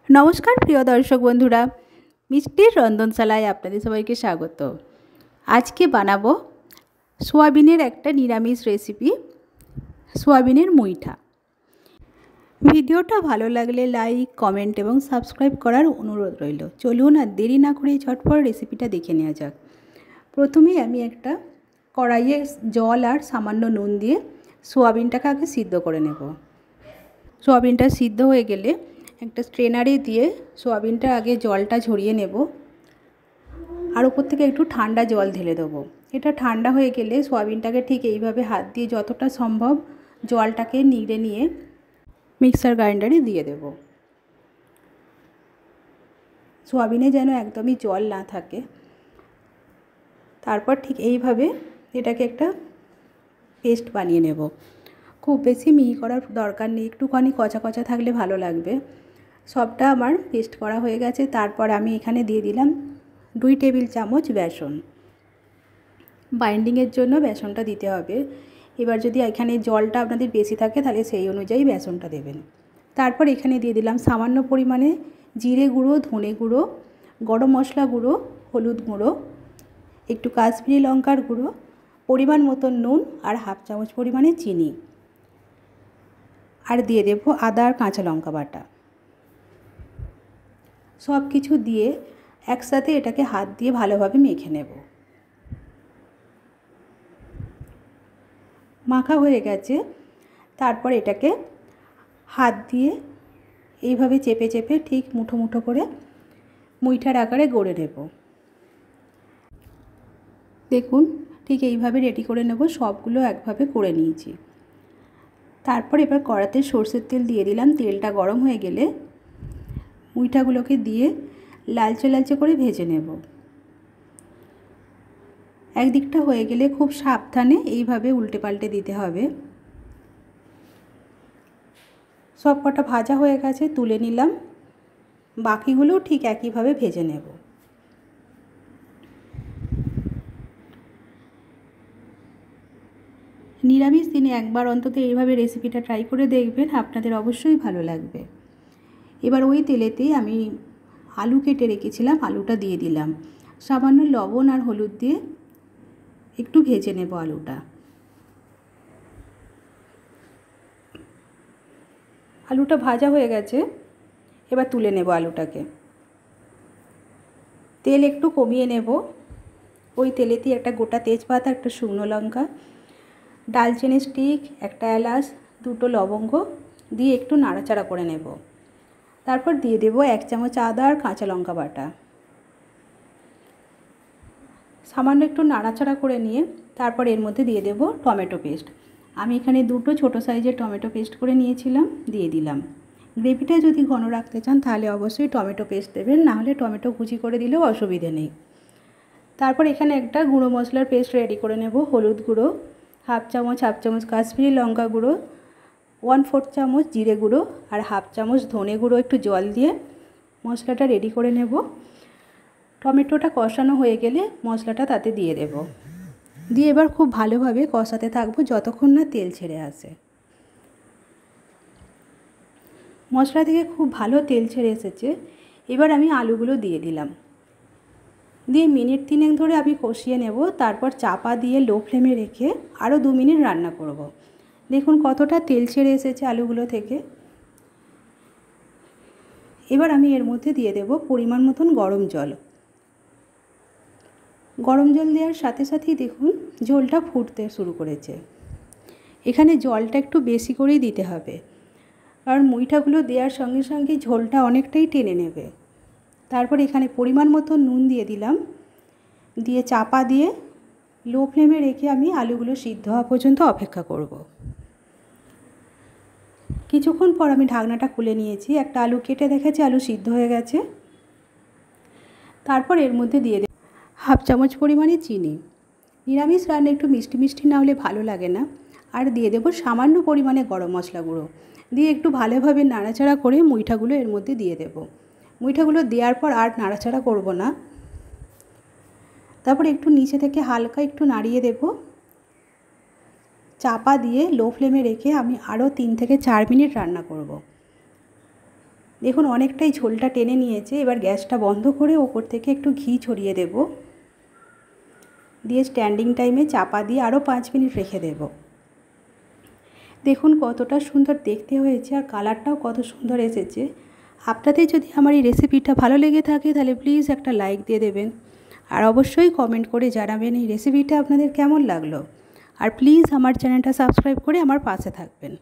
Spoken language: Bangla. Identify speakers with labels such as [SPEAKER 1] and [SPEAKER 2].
[SPEAKER 1] নমস্কার প্রিয় দর্শক বন্ধুরা, মিষ্টির রন্ধনশালায় আপনাদের সবাইকে স্বাগত। আজকে বানাবো সোয়াবিনের একটা নিরামিষ রেসিপি, সোয়াবিনের মুইঠা। ভিডিওটা ভালো লাগলে লাইক, কমেন্ট এবং সাবস্ক্রাইব করার অনুরোধ রইল। চলুন আর দেরি না করে ঝটপট রেসিপিটা দেখে নেওয়া যাক। প্রথমেই আমি একটা কড়াইয়ে জল আর সামান্য নুন দিয়ে সোয়াবিনটাকে আগে সিদ্ধ করে নেব। সোয়াবিনটা সিদ্ধ হয়ে গেলে একটা স্ট্রেনারে দিয়ে সোয়াবিনটা আগে জলটা ঝরিয়ে নেব আর উপর থেকে একটু ঠান্ডা জল ঢেলে দেবো। এটা ঠান্ডা হয়ে গেলে সোয়াবিনটাকে ঠিক এইভাবে হাত দিয়ে যতটা সম্ভব জলটাকে নিগড়ে নিয়ে মিক্সার গ্রাইন্ডারে দিয়ে দেব। সোয়াবিনে যেন একদমই জল না থাকে। তারপর ঠিক এইভাবে এটাকে একটা পেস্ট বানিয়ে নেব। খুব বেশি মিহি করার দরকার নেই, একটুখানি কচা কচা থাকলে ভালো লাগবে। সবটা আমার পেস্ট করা হয়ে গেছে। তারপর আমি এখানে দিয়ে দিলাম 2 টেবিল চামচ বেসন। বাইন্ডিংয়ের জন্য বেসনটা দিতে হবে। এবার যদি এখানে জলটা আপনাদের বেশি থাকে তাহলে সেই অনুযায়ী বেসনটা দেবেন। তারপর এখানে দিয়ে দিলাম সামান্য পরিমাণে জিরে গুঁড়ো, ধনে গুঁড়ো, গরম মশলা গুঁড়ো, হলুদ গুঁড়ো, একটু কাশ্মীরি লঙ্কার গুঁড়ো, পরিমাণ মতো নুন আর হাফ চামচ পরিমাণে চিনি, আর দিয়ে দেব আদা আর কাঁচা লঙ্কা বাটা। সব কিছু দিয়ে একসাথে এটাকে হাত দিয়ে ভালোভাবে মেখে নেব। মাখা হয়ে গেছে। তারপর এটাকে হাত দিয়ে এইভাবে চেপে চেপে ঠিক মুঠো মুঠো করে মুইঠার আকারে গড়ে নেব। দেখুন ঠিক এইভাবে রেডি করে নেব। সবগুলো একভাবে করে নিয়েছি। তারপর এবার কড়াতে সরষের তেল দিয়ে দিলাম। তেলটা গরম হয়ে গেলে মুইঠাগুলোকে দিয়ে লালচে লালচে করে ভেজে নেব। একদিকটা হয়ে গেলে খুব সাবধানে এইভাবে উল্টে পাল্টে দিতে হবে। সব কটা ভাজা হয়ে গেছে, তুলে নিলাম। বাকিগুলোও ঠিক একইভাবে ভেজে নেব। নিরামিষ দিনে একবার অন্তত এইভাবে রেসিপিটা ট্রাই করে দেখবেন, আপনাদের অবশ্যই ভালো লাগবে। এবার ওই তেলেতেই আমি আলু কেটে রেখেছিলাম, আলুটা দিয়ে দিলাম। সামান্য লবণ আর হলুদ দিয়ে একটু ভেজে নেব আলুটা। আলুটা ভাজা হয়ে গেছে। এবার তুলে নেব আলুটাকে। তেল একটু কমিয়ে নেব। ওই তেলেতেই একটা গোটা তেজপাতা, একটা শুকনো লঙ্কা, দালচিনি স্টিক, একটা এলাচ, 2টো লবঙ্গ দিয়ে একটু নাড়াচাড়া করে নেব। তারপর দিয়ে দেব 1 চামচ আদা আর কাঁচা লঙ্কা বাটা। সামান্য একটু নাড়াচাড়া করে নিয়ে তারপর এর মধ্যে দিয়ে দেব টমেটো পেস্ট। আমি এখানে 2টো ছোটো সাইজের টমেটো পেস্ট করে নিয়েছিলাম, দিয়ে দিলাম। গ্রেভিটা যদি ঘন রাখতে চান তাহলে অবশ্যই টমেটো পেস্ট দেবেন, না হলে টমেটো কুচি করে দিলেও অসুবিধে নেই। তারপর এখানে একটা গুঁড়ো মশলার পেস্ট রেডি করে নেব। হলুদ গুঁড়ো হাফ চামচ কাশ্মীরি লঙ্কা গুঁড়ো, 1/4 চামচ জিরে গুঁড়ো আর হাফ চামচ ধনে গুঁড়ো একটু জল দিয়ে মশলাটা রেডি করে নেব। টমেটোটা কষানো হয়ে গেলে মশলাটা তাতে দিয়ে দেব। দিয়ে এবার খুব ভালোভাবে কষাতে থাকবো যতক্ষণ না তেল ছেড়ে আসে। মশলা থেকে খুব ভালো তেল ছেড়ে এসেছে। এবার আমি আলুগুলো দিয়ে দিলাম। দিয়ে মিনিট 3 ধরে আমি কষিয়ে নেব। তারপর চাপা দিয়ে লো ফ্লেমে রেখে আরও 2 মিনিট রান্না করব। দেখুন কতটা তেল ছেড়ে এসেছে আলুগুলো থেকে। এবার আমি এর মধ্যে দিয়ে দেব পরিমাণ মতন গরম জল। গরম জল দেওয়ার সাথে সাথেই দেখুন ঝোলটা ফুটতে শুরু করেছে। এখানে জলটা একটু বেশি করেই দিতে হবে, কারণ মুইঠাগুলো দেওয়ার সঙ্গে সঙ্গে ঝোলটা অনেকটাই টেনে নেবে। তারপর এখানে পরিমাণ মতো নুন দিয়ে দিলাম। দিয়ে চাপা দিয়ে লো ফ্লেমে রেখে আমি আলুগুলো সিদ্ধ হওয়া পর্যন্ত অপেক্ষা করব। কিছুক্ষণ পর আমি ঢাকনাটা খুলে নিয়েছি। একটা আলু কেটে দেখেছি আলু সিদ্ধ হয়ে গেছে। তারপর এর মধ্যে দিয়ে দেব হাফ চামচ পরিমাণে চিনি। নিরামিষ রান্না একটু মিষ্টি মিষ্টি না হলে ভালো লাগে না। আর দিয়ে দেব সামান্য পরিমাণে গরম মশলা গুঁড়ো। দিয়ে একটু ভালোভাবে নাড়াচাড়া করে মুইঠাগুলো এর মধ্যে দিয়ে দেব। মুইঠাগুলো দেওয়ার পর আর নাড়াচাড়া করব না। তারপর একটু নিচে থেকে হালকা একটু নাড়িয়ে দেব। চাপা দিয়ে লো ফ্লেমে রেখে আমি আরও 3 থেকে 4 মিনিট রান্না করব। দেখুন অনেকটাই ঝোলটা টেনে নিয়েছে। এবার গ্যাসটা বন্ধ করে ওপর থেকে একটু ঘি ছড়িয়ে দেব, দিয়ে স্ট্যান্ডিং টাইমে চাপা দিয়ে আরও 5 মিনিট রেখে দেব। দেখুন কতটা সুন্দর দেখতে হয়েছে আর কালারটাও কত সুন্দর এসেছে। আপনাদের যদি আমার এই রেসিপিটা ভালো লেগে থাকে তাহলে প্লিজ একটা লাইক দিয়ে দেবেন, আর অবশ্যই কমেন্ট করে জানাবেন এই রেসিপিটা আপনাদের কেমন লাগলো। আর প্লিজ আমার চ্যানেলটা সাবস্ক্রাইব করে আমার পাশে থাকবেন।